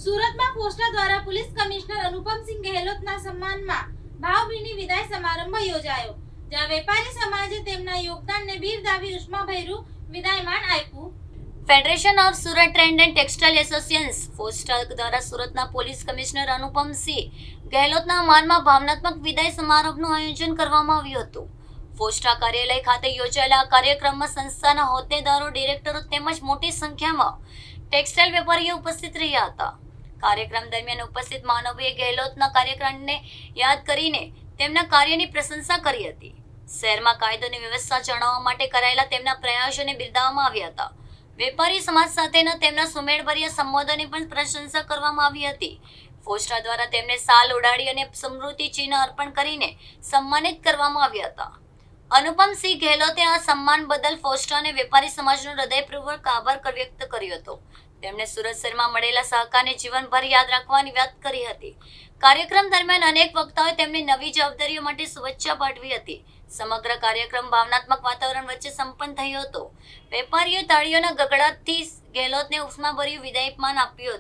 સુરતમાં પોસ્ટા દ્વારા police commissioner Anupamsinh ગેહલોતના સન્માનમાં ભાવભીની વિદાય સમારંભ યોજાયો, જ્યાં વેપારી સમાજે તેમના યોગદાનને બિરદાવી ઉષ્માભર્યું વિદાયમાન આપ્યું. Federation of Surat trade and textile association પોસ્ટા દ્વારા સુરતના પોલીસ કમિશનર અનુપમસિંહ ગેહલોતના માનમાં ભાવનાત્મક વિદાય સમારોહનું આયોજન કરવામાં આવ્યું હતું. પોસ્ટા કાર્યાલય ખાતે યોજાયેલા કાર્યક્રમમાં સંસ્થાના હોદ્દેદારો, ડિરેક્ટરો તેમજ મોટી સંખ્યામાં ટેક્સટાઇલ વેપારીઓ ઉપસ્થિત રહ્યા હતા. કાર્યક્રમ દરમિયાન ઉપસ્થિત માનવોએ ગેહલોતના કાર્યક્રમને યાદ કરીને તેમના કાર્યની પ્રશંસા કરી હતી. શહેરમાં કાયદો અને વ્યવસ્થા જાળવવા માટે કરાયેલા તેમના પ્રયાસોને બિરદાવવામાં આવ્યા હતા. વેપારી સમાજ સાથેના તેમના સુમેળભર્યા સંબોધનની પણ પ્રશંસા કરવામાં આવી હતી. પોસ્ટા દ્વારા તેમને શાલ ઓઢાડી અને સ્મૃતિ ચિહ્ન અર્પણ કરીને સન્માનિત કરવામાં આવ્યા હતા. અનુપમસિંહ ગેહલોતે આ સન્માન બદલ પોસ્ટા અને વેપારી સમાજનો હૃદયપૂર્વક આભાર વ્યક્ત કર્યો હતો. તેમણે સુરત શહેરમાં મળેલા સહકારને જીવનભર યાદ રાખવાની વાત કરી હતી. કાર્યક્રમ દરમિયાન અનેક વક્તાઓએ તેમની નવી જવાબદારીઓ માટે શુભેચ્છા પાઠવી હતી. સમગ્ર કાર્યક્રમ ભાવનાત્મક વાતાવરણ વચ્ચે સંપન્ન થયો હતો. વેપારીઓ તાળીઓના ગગડાટથી ગેહલોતને ઉષ્માભર્યું વિદાયમાન આપ્યું હતું.